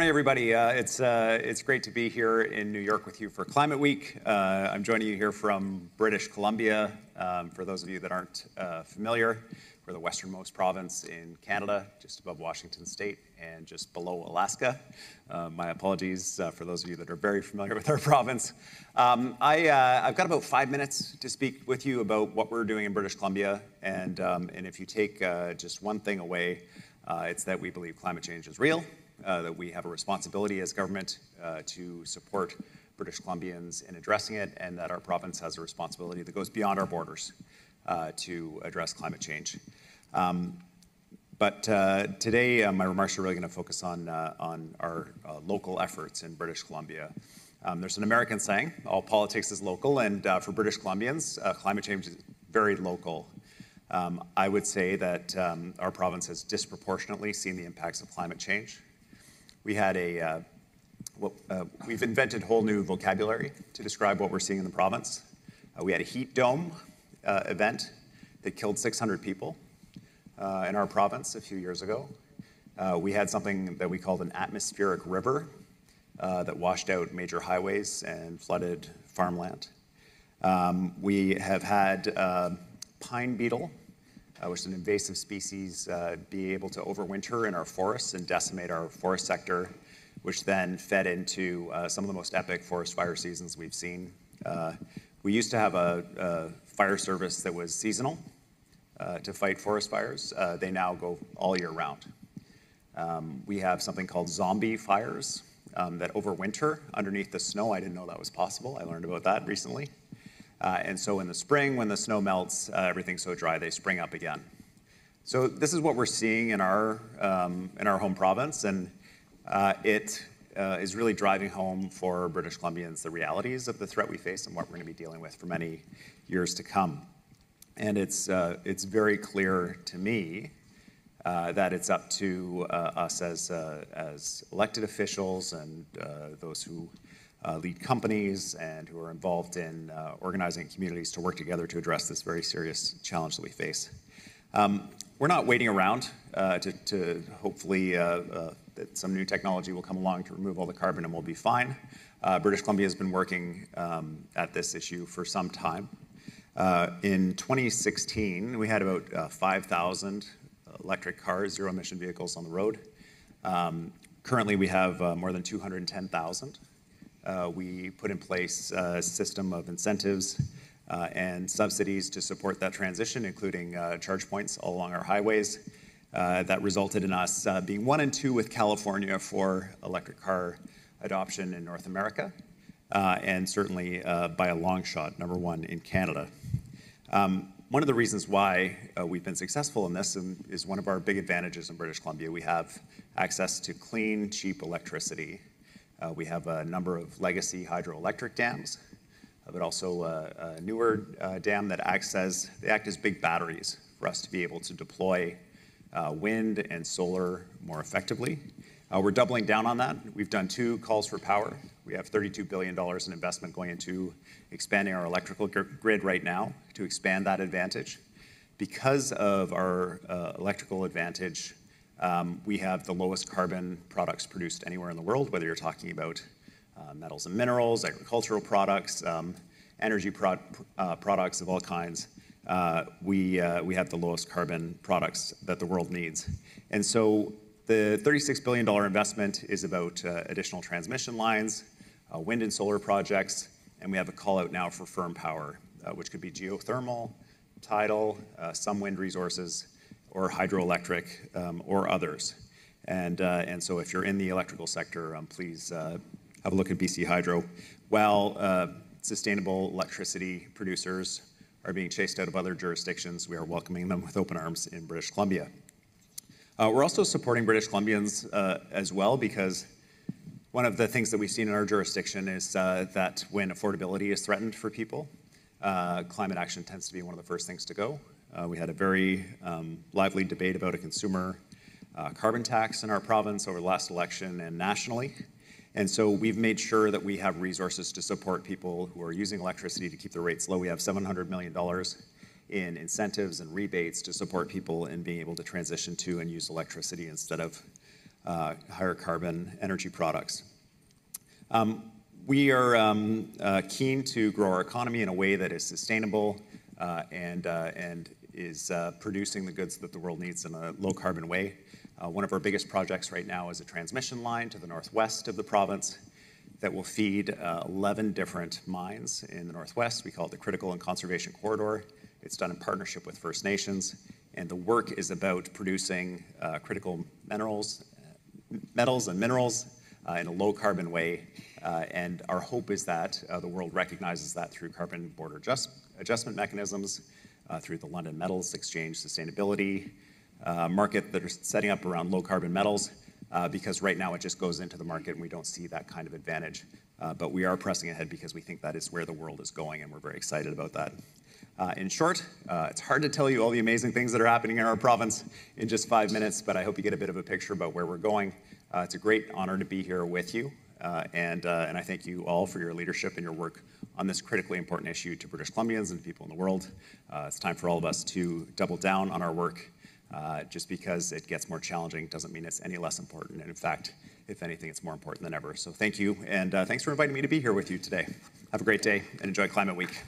morning, everybody. It's great to be here in New York with you for Climate Week. I'm joining you here from British Columbia. For those of you that aren't familiar, we're the westernmost province in Canada, just above Washington State and just below Alaska. My apologies for those of you that are very familiar with our province. I've got about 5 minutes to speak with you about what we're doing in British Columbia, and if you take just one thing away, it's that we believe climate change is real. That we have a responsibility as government to support British Columbians in addressing it, and that our province has a responsibility that goes beyond our borders to address climate change. But today, my remarks are really going to focus on our local efforts in British Columbia. There's an American saying, all politics is local, and for British Columbians, climate change is very local. I would say that our province has disproportionately seen the impacts of climate change. We had we've invented whole new vocabulary to describe what we're seeing in the province. We had a heat dome event that killed 600 people in our province a few years ago. We had something that we called an atmospheric river that washed out major highways and flooded farmland. We have had pine beetle, which is an invasive species, be able to overwinter in our forests and decimate our forest sector, which then fed into some of the most epic forest fire seasons we've seen. We used to have a fire service that was seasonal to fight forest fires. They now go all year round. We have something called zombie fires that overwinter underneath the snow. I didn't know that was possible. I learned about that recently. And so in the spring, when the snow melts, everything's so dry, they spring up again. So this is what we're seeing in our home province, and it is really driving home for British Columbians the realities of the threat we face and what we're going to be dealing with for many years to come. And it's very clear to me that it's up to us as elected officials and those who lead companies and who are involved in organizing communities to work together to address this very serious challenge that we face. We're not waiting around to hopefully that some new technology will come along to remove all the carbon and we'll be fine. British Columbia has been working at this issue for some time. In 2016, we had about 5,000 electric cars, zero-emission vehicles on the road. Currently, we have more than 210,000. We put in place a system of incentives and subsidies to support that transition, including charge points all along our highways. That resulted in us being 1 and 2 with California for electric car adoption in North America, and certainly by a long shot, #1 in Canada. One of the reasons why we've been successful in this is one of our big advantages in British Columbia. We have access to clean, cheap electricity. We have a number of legacy hydroelectric dams, but also a newer dam that act as big batteries for us to be able to deploy wind and solar more effectively. We're doubling down on that. We've done 2 calls for power. We have $32 billion in investment going into expanding our electrical grid right now to expand that advantage. Because of our electrical advantage, we have the lowest carbon products produced anywhere in the world, whether you're talking about metals and minerals, agricultural products, energy products of all kinds. We have the lowest carbon products that the world needs. And so the $36 billion investment is about additional transmission lines, wind and solar projects, and we have a call out now for firm power, which could be geothermal, tidal, some wind resources, or hydroelectric, or others. And so if you're in the electrical sector, please have a look at BC Hydro. While sustainable electricity producers are being chased out of other jurisdictions, we are welcoming them with open arms in British Columbia. We're also supporting British Columbians as well, because one of the things that we've seen in our jurisdiction is that when affordability is threatened for people, climate action tends to be one of the first things to go. We had a very lively debate about a consumer carbon tax in our province over the last election and nationally. And so we've made sure that we have resources to support people who are using electricity to keep their rates low. We have $700 million in incentives and rebates to support people in being able to transition to and use electricity instead of higher carbon energy products. We are keen to grow our economy in a way that is sustainable and is producing the goods that the world needs in a low carbon way. One of our biggest projects right now is a transmission line to the northwest of the province that will feed 11 different mines in the northwest. We call it the Critical and Conservation Corridor. It's done in partnership with First Nations, and the work is about producing critical metals and minerals in a low carbon way. And our hope is that the world recognizes that through carbon border adjustment mechanisms, through the London Metals Exchange sustainability market that are setting up around low carbon metals, because right now it just goes into the market and we don't see that kind of advantage. But we are pressing ahead because we think that is where the world is going, and we're very excited about that. In short, it's hard to tell you all the amazing things that are happening in our province in just 5 minutes, but I hope you get a bit of a picture about where we're going. It's a great honor to be here with you, and I thank you all for your leadership and your work on this critically important issue to British Columbians and people in the world. It's time for all of us to double down on our work. Just because it gets more challenging doesn't mean it's any less important, and in fact, if anything, it's more important than ever. So thank you, and thanks for inviting me to be here with you today. Have a great day, and enjoy Climate Week.